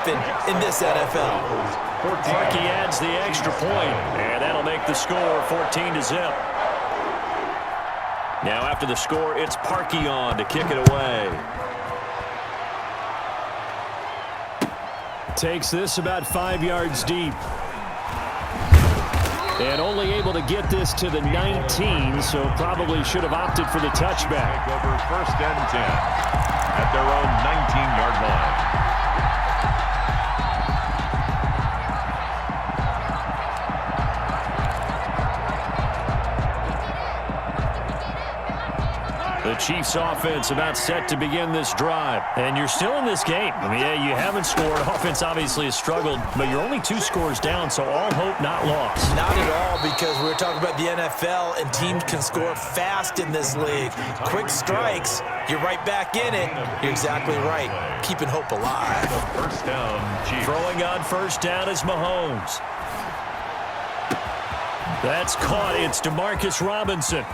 happen in this NFL. Parkey adds the extra point, and that'll make the score 14-0. Now after the score, it's Parkey on to kick it away. Takes this about 5 yards deep. And only able to get this to the 19, so probably should have opted for the touchback. Over 1st and 10 at their own 19-yard line. The Chiefs offense about set to begin this drive. And you're still in this game. I mean, yeah, you haven't scored. Offense obviously has struggled, but you're only 2 scores down, so all hope not lost. Not at all, because we're talking about the NFL, and teams can score fast in this league. Quick strikes, you're right back in it. You're exactly right. Keeping hope alive. First down, Chiefs. Throwing on first down is Mahomes. That's caught. It's Demarcus Robinson.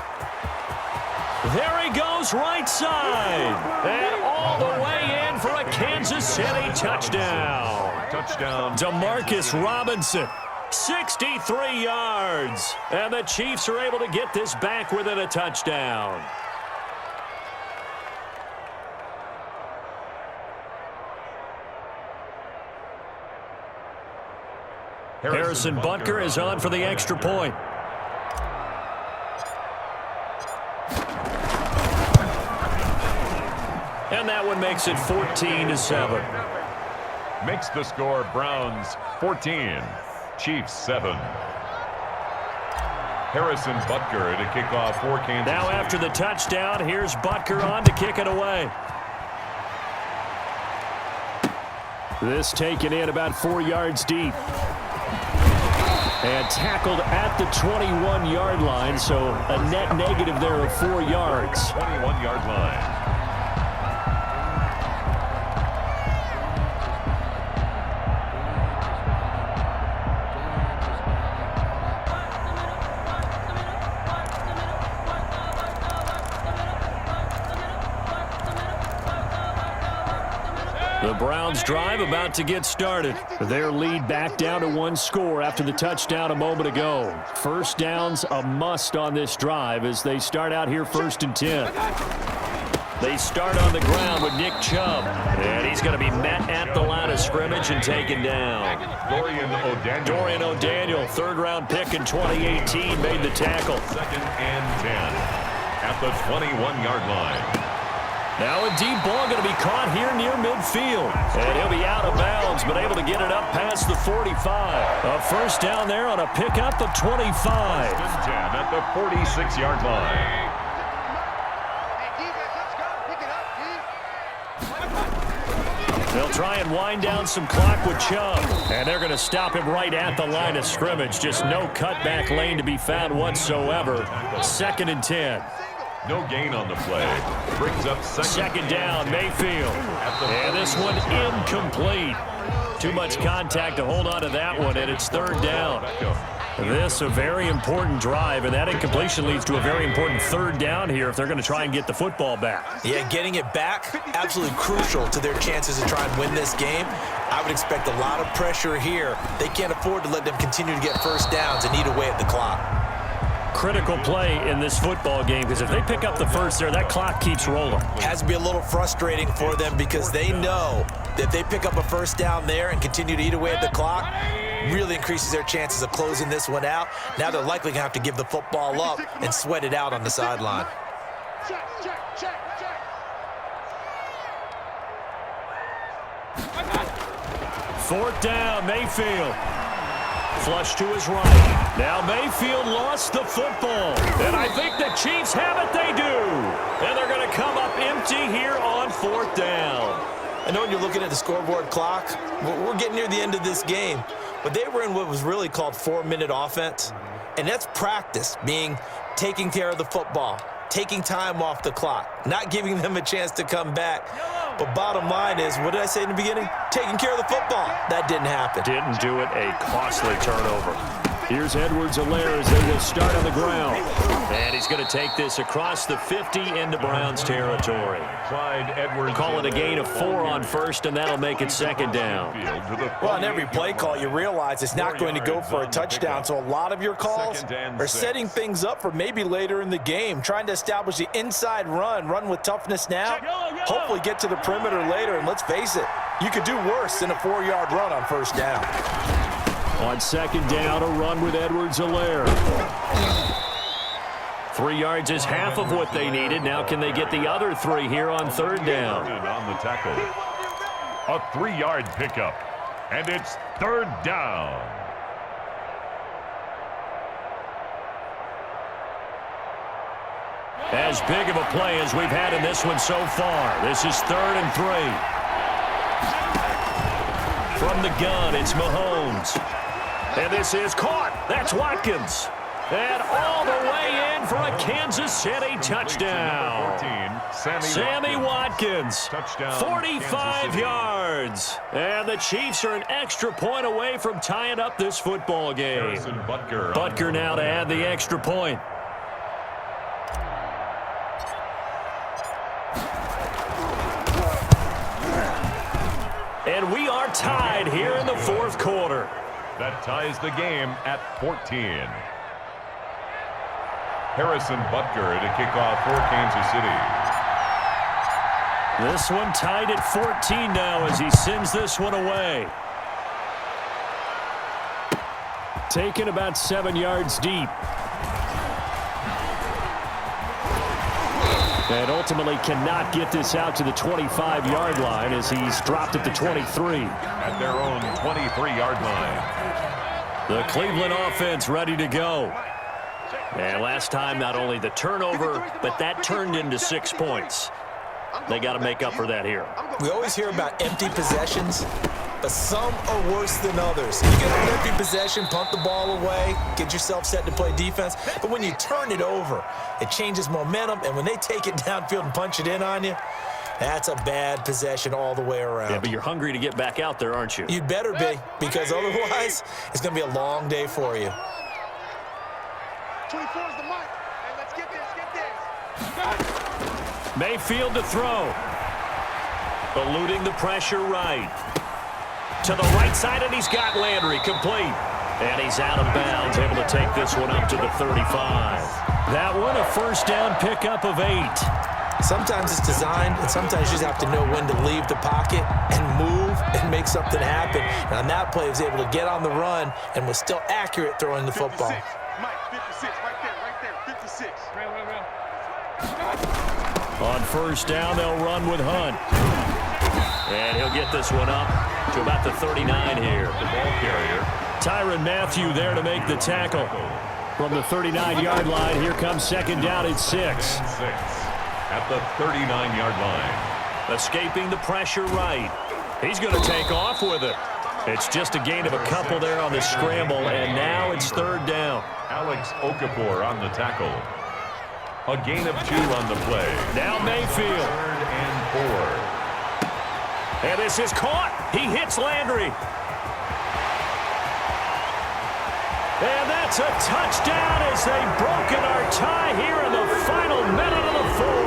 There he goes, right side. And all the way in for a Kansas City touchdown. Touchdown. Demarcus Robinson, 63 yards. And the Chiefs are able to get this back within a touchdown. Harrison Butker is on for the extra point. And that one makes it 14-7. Makes the score Browns 14, Chiefs 7. Harrison Butker to kick off for Kansas Now City. after the touchdown, here's Butker on to kick it away. This taken in about 4 yards deep. And tackled at the 21-yard line, so a net negative there of 4 yards. 21-yard line. The Browns drive about to get started. Their lead back down to 1 score after the touchdown a moment ago. First down's a must on this drive as they start out here 1st and 10. They start on the ground with Nick Chubb. And he's going to be met at the line of scrimmage and taken down. Dorian O'Daniel, 3rd-round pick in 2018, made the tackle. 2nd and 10 at the 21-yard line. Now a deep ball going to be caught here near midfield. And he'll be out of bounds, but able to get it up past the 45. A first down there on a pickup of 25. 1st and 10 at the 46-yard line. They'll try and wind down some clock with Chubb. And they're going to stop him right at the line of scrimmage. Just no cutback lane to be found whatsoever. 2nd and 10. No gain on the play. Brings up second down, Mayfield. And this one incomplete. Too much contact to hold on to that one, and it's 3rd down. This a very important drive, and that incompletion leads to a very important 3rd down here if they're going to try and get the football back. Yeah, getting it back, absolutely crucial to their chances to try and win this game. I would expect a lot of pressure here. They can't afford to let them continue to get first downs and eat away at the clock. Critical play in this football game, because if they pick up the first there, that clock keeps rolling. Has to be a little frustrating for them because they know that if they pick up a first down there and continue to eat away at the clock, really increases their chances of closing this one out. Now they're likely going to have to give the football up and sweat it out on the sideline. Fourth down, Mayfield. Flush to his right. Now Mayfield lost the football. And I think the Chiefs have it. They do. And they're going to come up empty here on 4th down. I know when you're looking at the scoreboard clock, we're getting near the end of this game. But they were in what was really called 4-minute offense. And that's practice, being taking care of the football, taking time off the clock, not giving them a chance to come back. But bottom line is, what did I say in the beginning? Taking care of the football. That didn't happen. Didn't do it. A costly turnover. Here's Edwards-Helaire as they will start on the ground. And he's going to take this across the 50 into Browns territory. Call it a gain of 4 on first, and that'll make it second down. Well, on every play call, you realize it's not going to go for a touchdown, so a lot of your calls are setting things up for maybe later in the game, trying to establish the inside run with toughness now, hopefully get to the perimeter later, and let's face it, you could do worse than a 4-yard run on first down. On second down, a run with Edwards-Helaire. 3 yards is half of what they needed. Now can they get the other 3 here on third down? On the tackle. A 3-yard pickup. And it's third down. As big of a play as we've had in this one so far. This is 3rd and 3. From the gun, it's Mahomes. And this is caught. That's Watkins. And all the way in for a Kansas City touchdown. Sammy Watkins, 45 yards. And the Chiefs are an extra point away from tying up this football game. Butker now to add the extra point. And we are tied here in the 4th quarter. That ties the game at 14. Harrison Butker to kick off for Kansas City. This one tied at 14 now as he sends this one away. Taken about 7 yards deep. And ultimately cannot get this out to the 25-yard line as he's dropped at the 23. At their own 23-yard line. The Cleveland offense ready to go. And last time, not only the turnover, but that turned into 6 points. They got to make up for that here. We always hear about empty possessions, but some are worse than others. You get an empty possession, pump the ball away, get yourself set to play defense. But when you turn it over, it changes momentum, and when they take it downfield and punch it in on you, that's a bad possession all the way around. Yeah, but you're hungry to get back out there, aren't you? You'd better be, because otherwise, it's going to be a long day for you. 24 is the mic. Hey, let's get this, Mayfield to throw. Eluding the pressure right. To the right side, and he's got Landry complete. And he's out of bounds, able to take this one up to the 35. That one, a first down pickup of 8. Sometimes it's designed, and sometimes you just have to know when to leave the pocket and move and make something happen. And on that play, he was able to get on the run and was still accurate throwing the football. Mike, 56, right there, 56. On first down, they'll run with Hunt. And he'll get this one up to about the 39 here. The ball carrier. Tyrann Mathieu there to make the tackle. From the 39-yard line, here comes second down at 6. At the 39-yard line. Escaping the pressure right. He's going to take off with it. It's just a gain of a couple there on the scramble, and now it's third down. Alex Okafor on the tackle. A gain of 2 on the play. Now Mayfield. 3rd and 4. And this is caught. He hits Landry. And that's a touchdown as they've broken our tie here in the final minute of the 4th.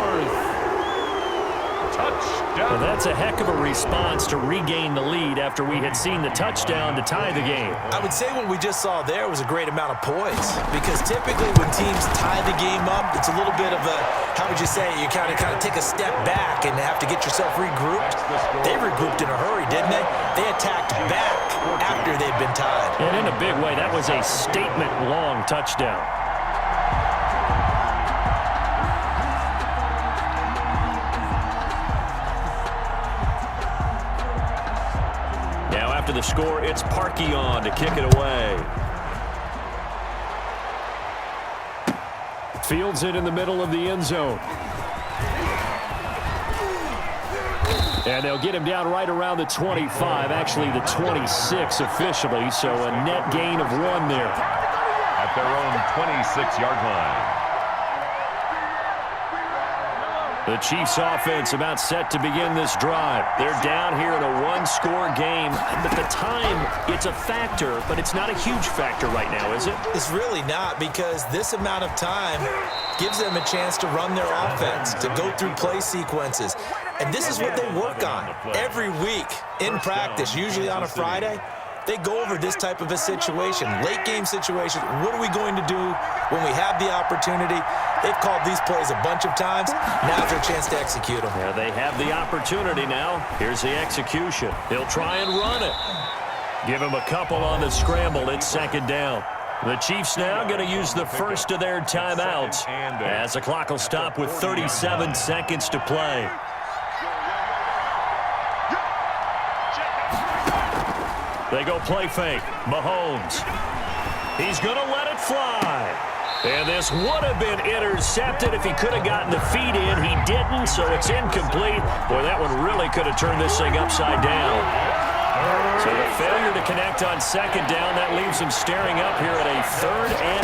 Touchdown. Well, that's a heck of a response to regain the lead after we had seen the touchdown to tie the game. I would say what we just saw there was a great amount of poise, because typically when teams tie the game up, it's a little bit of a, how would you say, you kind of take a step back and have to get yourself regrouped. They regrouped in a hurry, didn't they? They attacked back after they'd been tied. And in a big way, that was a statement-long touchdown. After the score, it's Parkey on to kick it away. Fields it in the middle of the end zone. And they'll get him down right around the 25, actually the 26 officially, so a net gain of 1 there. At their own 26-yard line. The Chiefs offense about set to begin this drive. They're down here in a one-score game. But the time, it's a factor, but it's not a huge factor right now, is it? It's really not, because this amount of time gives them a chance to run their offense, to go through play sequences. And this is what they work on every week in practice, usually on a Friday. They go over this type of a situation, late game situation. What are we going to do when we have the opportunity? They've called these plays a bunch of times. Now's their chance to execute them. Yeah, they have the opportunity now. Here's the execution. He'll try and run it. Give him a couple on the scramble. It's second down. The Chiefs now going to use the first of their timeouts as the clock will stop with 37 seconds to play. They go play fake. Mahomes. He's going to let it fly. And this would have been intercepted if he could have gotten the feet in. He didn't, so it's incomplete. Boy, that one really could have turned this thing upside down. So the failure to connect on second down, that leaves him staring up here at a 3rd and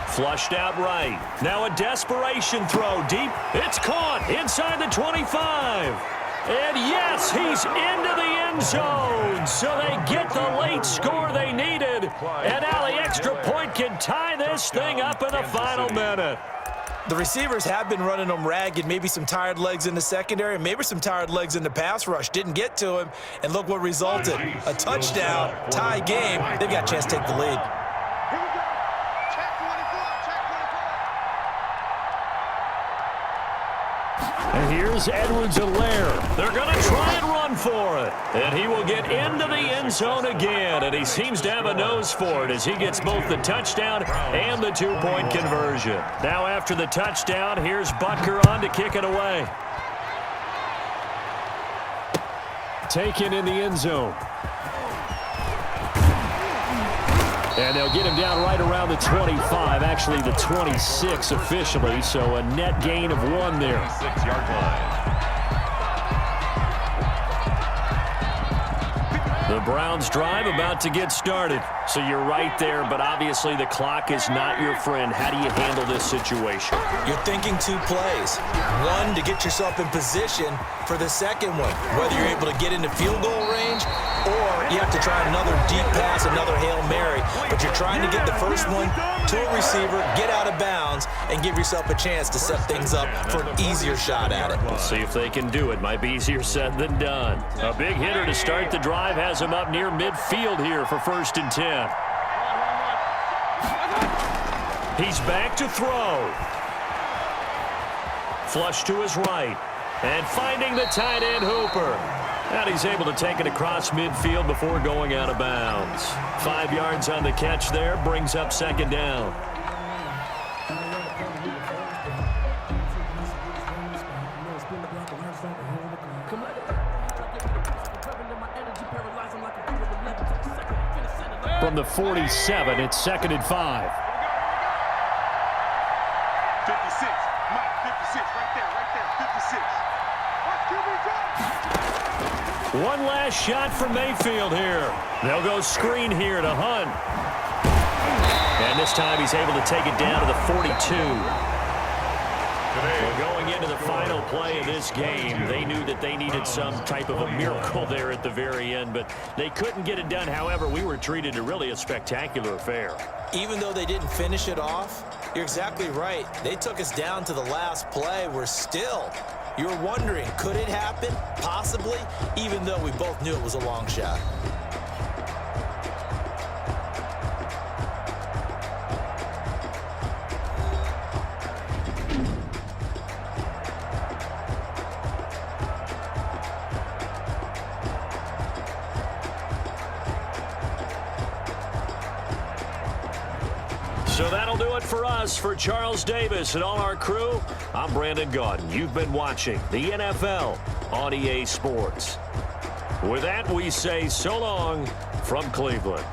8. Flushed out right. Now a desperation throw deep. It's caught inside the 25. And yes, he's into the end zone. So they get the late score they needed. And now the extra point can tie this thing up in the final minute. The receivers have been running them ragged, maybe some tired legs in the secondary, maybe some tired legs in the pass rush. Didn't get to him, and look what resulted. A touchdown, tie game. They've got a chance to take the lead. And here's Edwards-Helaire. They're going to try and run for it. And he will get into the end zone again. And he seems to have a nose for it as he gets both the touchdown and the two-point conversion. Now after the touchdown, here's Butker on to kick it away. Taken in the end zone. And they'll get him down right around the 25, actually the 26 officially, so a net gain of 1 there. 6-yard line. The Browns drive about to get started. So you're right there, but obviously the clock is not your friend. How do you handle this situation? You're thinking 2 plays. One, to get yourself in position for the second one, whether you're able to get into field goal range or you have to try another deep pass, another Hail Mary. But you're trying to get the first one to a receiver, get out of bounds, and give yourself a chance to set things up for an easier shot at it. We'll see if they can do it. Might be easier said than done. A big hitter to start the drive has him up near midfield here for 1st and 10. He's back to throw. Flush to his right. And finding the tight end Hooper. And he's able to take it across midfield before going out of bounds. 5 yards on the catch there, brings up second down. From the 47, it's 2nd and 5. 56. Mike, 56. Right there. 56. One last shot from Mayfield here. They'll go screen here to Hunt. And this time he's able to take it down to the 42. Well, going into the final play of this game, they knew that they needed some type of a miracle there at the very end, but they couldn't get it done. However, we were treated to really a spectacular affair. Even though they didn't finish it off, you're exactly right. They took us down to the last play. We're still, you're wondering, could it happen? Possibly, even though we both knew it was a long shot. So that'll do it for us. For Charles Davis and all our crew, I'm Brandon Gaudin. You've been watching the NFL on EA Sports. With that, we say so long from Cleveland.